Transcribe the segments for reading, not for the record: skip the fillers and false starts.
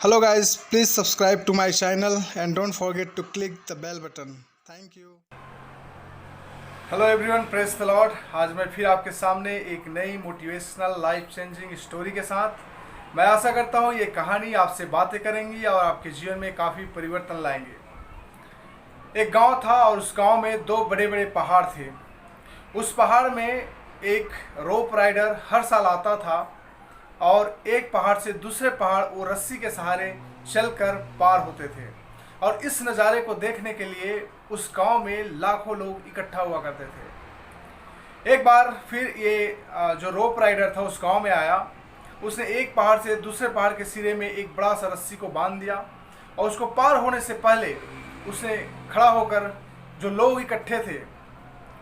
Hello guys, please subscribe to my channel and don't forget to click the bell button. Thank you. Hello everyone, praise the Lord. आज मैं फिर आपके सामने एक नई motivational life changing story के साथ। मैं आशा करता हूँ ये कहानी आपसे बातें करेंगी और आपके जीवन में काफ़ी परिवर्तन लाएंगे। एक गांव था और उस गांव में दो बड़े बड़े पहाड़ थे। उस पहाड़ में एक रोप राइडर हर साल आता था और एक पहाड़ से दूसरे पहाड़ वो रस्सी के सहारे चलकर पार होते थे। और इस नज़ारे को देखने के लिए उस गांव में लाखों लोग इकट्ठा हुआ करते थे। एक बार फिर ये जो रोप राइडर था उस गांव में आया। उसने एक पहाड़ से दूसरे पहाड़ के सिरे में एक बड़ा सा रस्सी को बांध दिया और उसको पार होने से पहले उसने खड़ा होकर जो लोग इकट्ठे थे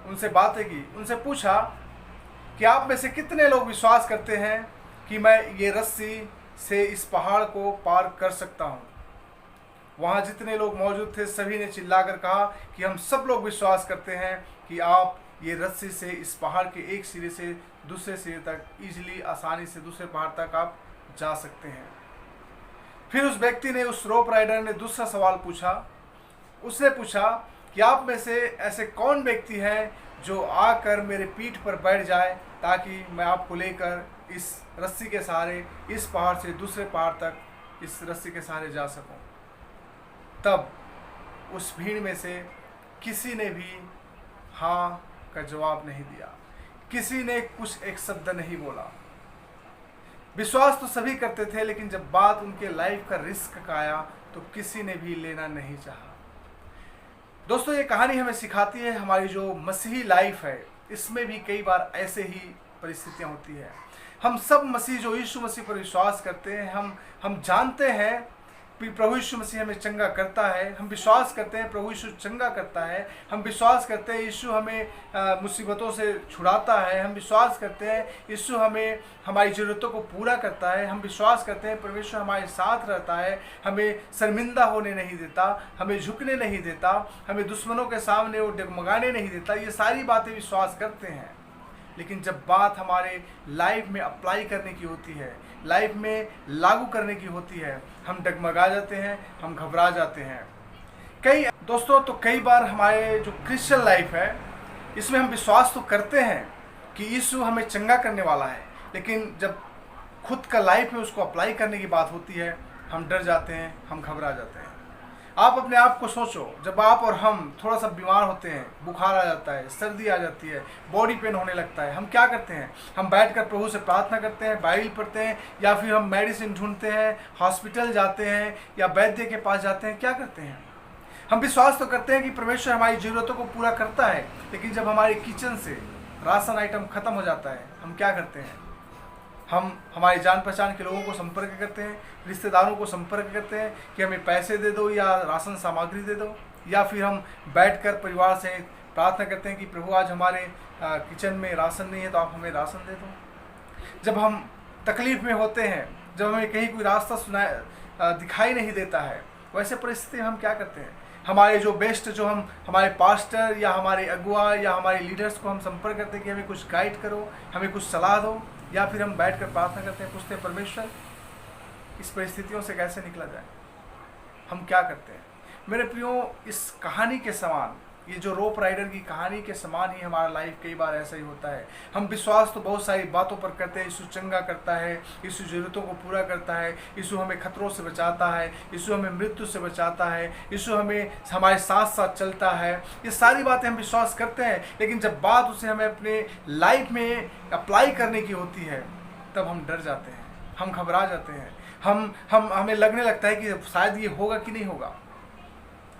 उनसे बातें की। उनसे पूछा कि आप में से कितने लोग विश्वास करते हैं कि मैं ये रस्सी से इस पहाड़ को पार कर सकता हूँ। वहाँ जितने लोग मौजूद थे सभी ने चिल्लाकर कहा कि हम सब लोग विश्वास करते हैं कि आप ये रस्सी से इस पहाड़ के एक सिरे से दूसरे सिरे तक इजीली आसानी से दूसरे पहाड़ तक आप जा सकते हैं। फिर उस व्यक्ति ने, उस रोप राइडर ने दूसरा सवाल पूछा। उसने पूछा कि आप में से ऐसे कौन व्यक्ति हैं जो आकर मेरे पीठ पर बैठ जाए ताकि मैं आपको लेकर इस रस्सी के सहारे इस पहाड़ से दूसरे पहाड़ तक इस रस्सी के सहारे जा सकूं। तब उस भीड़ में से किसी ने भी हाँ का जवाब नहीं दिया। किसी ने कुछ एक शब्द नहीं बोला। विश्वास तो सभी करते थे, लेकिन जब बात उनके लाइफ का रिस्क का आया तो किसी ने भी लेना नहीं चाहा। दोस्तों, ये कहानी हमें सिखाती है हमारी जो मसीही लाइफ है इसमें भी कई बार ऐसे ही परिस्थितियां होती है। हम सब मसीह जो यीशु मसीह पर विश्वास करते हैं, हम जानते हैं कि प्रभु यीशु मसीह हमें चंगा करता है। हम विश्वास करते हैं प्रभु यीशु चंगा करता है। हम विश्वास करते हैं यीशु हमें मुसीबतों से छुड़ाता है। हम विश्वास करते हैं यीशु हमें हमारी ज़रूरतों को पूरा करता है। हम विश्वास करते हैं परमेश्वर हमारे साथ रहता है, हमें शर्मिंदा होने नहीं देता, हमें झुकने नहीं देता, हमें दुश्मनों के सामने वो डगमगाने नहीं देता। ये सारी बातें विश्वास करते हैं। लेकिन जब बात हमारे लाइफ में अप्लाई करने की होती है, लाइफ में लागू करने की होती है, हम डगमगा जाते हैं, हम घबरा जाते हैं। कई बार हमारे जो क्रिश्चियन लाइफ है इसमें हम विश्वास तो करते हैं कि यीशु हमें चंगा करने वाला है, लेकिन जब खुद का लाइफ में उसको अप्लाई करने की बात होती है हम डर जाते हैं, हम घबरा जाते हैं। आप अपने आप को सोचो, जब आप और हम थोड़ा सा बीमार होते हैं, बुखार आ जाता है, सर्दी आ जाती है, बॉडी पेन होने लगता है, हम क्या करते हैं? हम बैठकर प्रभु से प्रार्थना करते हैं, बाइबल पढ़ते हैं, या फिर हम मेडिसिन ढूंढते हैं, हॉस्पिटल जाते हैं या वैद्य के पास जाते हैं। क्या करते हैं? हम विश्वास तो करते हैं कि परमेश्वर हमारी ज़रूरतों को पूरा करता है, लेकिन जब हमारे किचन से राशन आइटम ख़त्म हो जाता है हम क्या करते हैं? हम हमारे जान पहचान के लोगों को संपर्क करते हैं, रिश्तेदारों को संपर्क करते हैं कि हमें पैसे दे दो या राशन सामग्री दे दो, या फिर हम बैठकर परिवार से प्रार्थना करते हैं कि प्रभु आज हमारे किचन में राशन नहीं है तो आप हमें राशन दे दो। जब हम तकलीफ़ में होते हैं, जब हमें कहीं कोई रास्ता दिखाई नहीं देता है, वैसे परिस्थिति में हम क्या करते हैं? हमारे जो बेस्ट, जो हम हमारे पास्टर या हमारे अगुआ या हमारे लीडर्स को हम संपर्क करते हैं कि हमें कुछ गाइड करो, हमें कुछ सलाह दो, या फिर हम बैठकर प्रार्थना करते हैं, पूछते हैं परमेश्वर इस परिस्थितियों से कैसे निकला जाए। हम क्या करते हैं? मेरे प्रियो, इस कहानी के समान, ये जो रोप राइडर की कहानी के समान ही हमारा लाइफ कई बार ऐसा ही होता है। हम विश्वास तो बहुत सारी बातों पर करते हैं, यीशु चंगा करता है, यीशु ज़रूरतों को पूरा करता है, यीशु हमें खतरों से बचाता है, यीशु हमें मृत्यु से बचाता है, यीशु हमें हमारे साथ साथ चलता है। ये सारी बातें हम विश्वास करते हैं, लेकिन जब बात उसे हमें अपने लाइफ में अप्लाई करने की होती है तब हम डर जाते हैं, हम घबरा जाते हैं, हमें लगने लगता है कि शायद ये होगा कि नहीं होगा।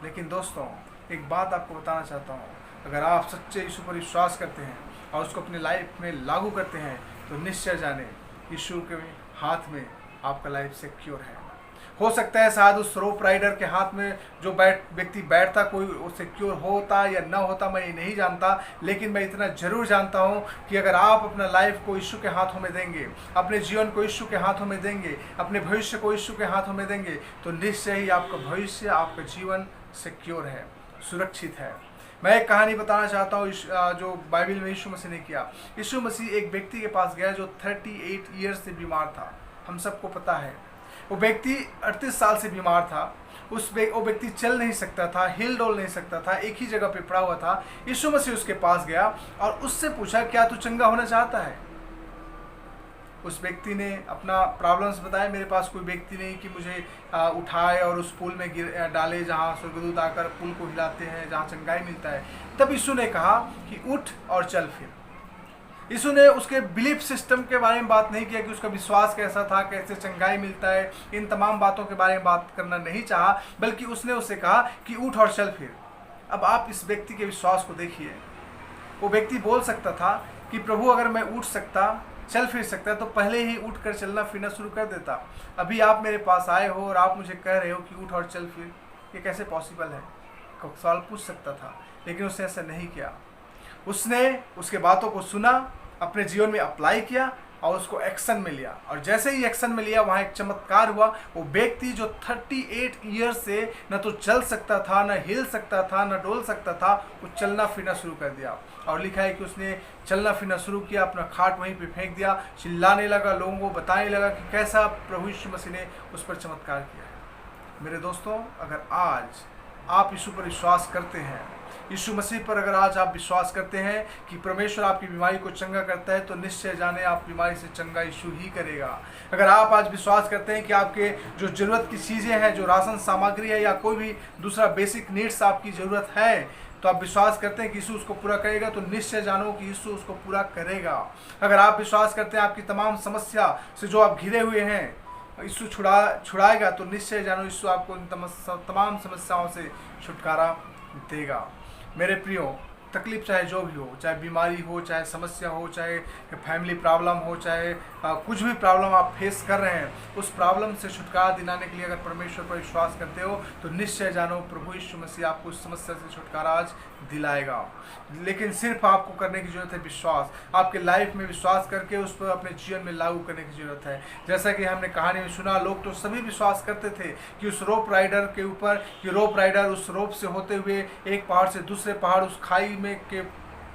लेकिन दोस्तों, एक बात आपको बताना चाहता हूँ, अगर आप सच्चे यीशु पर विश्वास करते हैं और उसको अपने लाइफ में लागू करते हैं तो निश्चय जाने यीशु के हाथ में आपका लाइफ सिक्योर है। हो सकता है शायद उस रोप राइडर के हाथ में जो व्यक्ति बैठता कोई सिक्योर होता या ना होता, मैं ये नहीं जानता, लेकिन मैं इतना ज़रूर जानता हूँ कि अगर आप अपना लाइफ को यीशु के हाथों में देंगे, अपने जीवन को यीशु के हाथों में देंगे, अपने भविष्य को यीशु के हाथों में देंगे, तो निश्चय ही आपका भविष्य, आपका जीवन सिक्योर है, सुरक्षित है। मैं एक कहानी बताना चाहता हूँ जो बाइबल में यीशु मसीह ने किया। यीशु मसीह एक व्यक्ति के पास गया जो 38 ईयर्स से बीमार था। हम सबको पता है वो व्यक्ति 38 साल से बीमार था। वो व्यक्ति चल नहीं सकता था, हिल डोल नहीं सकता था, एक ही जगह पे पड़ा हुआ था। यीशु मसीह उसके पास गया और उससे पूछा, क्या तू चंगा होना चाहता है? उस व्यक्ति ने अपना प्रॉब्लम्स बताया, मेरे पास कोई व्यक्ति नहीं कि मुझे उठाए और उस पुल में डाले जहाँ स्वर्गदूत आकर पुल को हिलाते हैं, जहाँ चंगाई मिलता है। तब यीशु ने कहा कि उठ और चल फिर। यीशु ने उसके बिलीफ सिस्टम के बारे में बात नहीं किया कि उसका विश्वास कैसा था, कैसे चंगाई मिलता है, इन तमाम बातों के बारे में बात करना नहीं चाहा, बल्कि उसने उससे कहा कि उठ और चल फिर। अब आप इस व्यक्ति के विश्वास को देखिए। वो व्यक्ति बोल सकता था कि प्रभु अगर मैं उठ सकता, चल फिर सकता तो पहले ही उठ कर चलना फिरना शुरू कर देता। अभी आप मेरे पास आए हो और आप मुझे कह रहे हो कि उठ और चल फिर, ये कैसे पॉसिबल है? सवाल पूछ सकता था, लेकिन उसने ऐसा नहीं किया। उसने उसके बातों को सुना, अपने जीवन में अप्लाई किया और उसको एक्शन में लिया। और जैसे ही एक्शन में लिया, वहाँ एक चमत्कार हुआ। वो व्यक्ति जो 38 ईयर से न तो चल सकता था, न हिल सकता था, न डोल सकता था, वो चलना फिरना शुरू कर दिया। और लिखा है कि उसने चलना फिरना शुरू किया, अपना खाट वहीं पे फेंक दिया, चिल्लाने लगा, लोगों को बताने लगा कि कैसा प्रभु यीशु मसीह ने उस पर चमत्कार किया है। मेरे दोस्तों, अगर आज आप यीशु पर विश्वास करते हैं, यीशु मसीह पर अगर आज आप विश्वास करते हैं कि परमेश्वर आपकी बीमारी को चंगा करता है, तो निश्चय जाने आप बीमारी से चंगा यीशु ही करेगा। अगर आप आज विश्वास करते हैं कि आपके जो ज़रूरत की चीज़ें हैं, जो राशन सामग्री है या कोई भी दूसरा बेसिक नीड्स आपकी ज़रूरत है, तो आप विश्वास करते हैं कि यीशु उसको पूरा करेगा, तो निश्चय जानो कि यीशु उसको पूरा करेगा। अगर आप विश्वास करते हैं आपकी तमाम समस्या से जो आप घिरे हुए हैं यीशु छुड़ाएगा, तो निश्चय जानो यीशु आपको इन तमाम समस्याओं से छुटकारा देगा। मेरे प्रियो, तकलीफ चाहे जो भी हो, चाहे बीमारी हो, चाहे समस्या हो, चाहे फैमिली प्रॉब्लम हो, चाहे कुछ भी प्रॉब्लम आप फेस कर रहे हैं, उस प्रॉब्लम से छुटकारा दिलाने के लिए अगर परमेश्वर पर विश्वास करते हो, तो निश्चय जानो प्रभु यीशु मसीह आपको उस समस्या से छुटकारा आज दिलाएगा। लेकिन सिर्फ आपको करने की ज़रूरत है विश्वास। आपके लाइफ में विश्वास करके उस पर अपने जीवन में लागू करने की ज़रूरत है। जैसा कि हमने कहानी में सुना, लोग तो सभी विश्वास करते थे कि उस रोप राइडर के ऊपर, कि रोप राइडर उस रोप से होते हुए एक पहाड़ से दूसरे पहाड़, उस खाई में के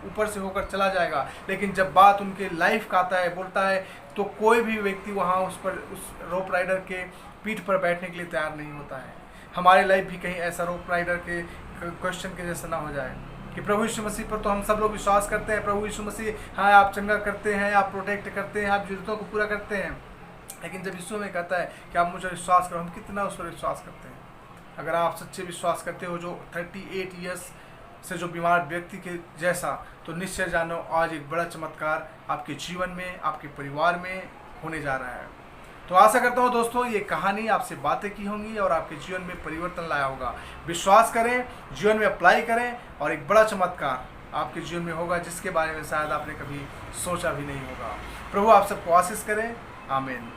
ऊपर से होकर चला जाएगा। लेकिन जब बात उनके लाइफ का आता है, बोलता है, तो कोई भी व्यक्ति वहाँ उस रोप राइडर के पीठ पर बैठने के लिए तैयार नहीं होता है। हमारे लाइफ भी कहीं ऐसा रोप राइडर के क्वेश्चन के जैसा ना हो जाए कि प्रभु यीशु मसीह पर तो हम सब लोग विश्वास करते हैं, प्रभु यीशु मसीह हाँ आप चंगा करते हैं, आप प्रोटेक्ट करते हैं, आप जरूरतों को पूरा करते हैं। लेकिन जब यीशु में कहता है कि आप मुझे विश्वास करो, हम कितना उस पर विश्वास करते हैं? अगर आप सच्चे विश्वास करते हो, जो 38 ईयर्स से जो बीमार व्यक्ति के जैसा, तो निश्चय जानो आज एक बड़ा चमत्कार आपके जीवन में, आपके परिवार में होने जा रहा है। तो आशा करता हूँ दोस्तों, ये कहानी आपसे बातें की होंगी और आपके जीवन में परिवर्तन लाया होगा। विश्वास करें, जीवन में अप्लाई करें और एक बड़ा चमत्कार आपके जीवन में होगा, जिसके बारे में शायद आपने कभी सोचा भी नहीं होगा। प्रभु आप सबको आशीष करें। आमीन।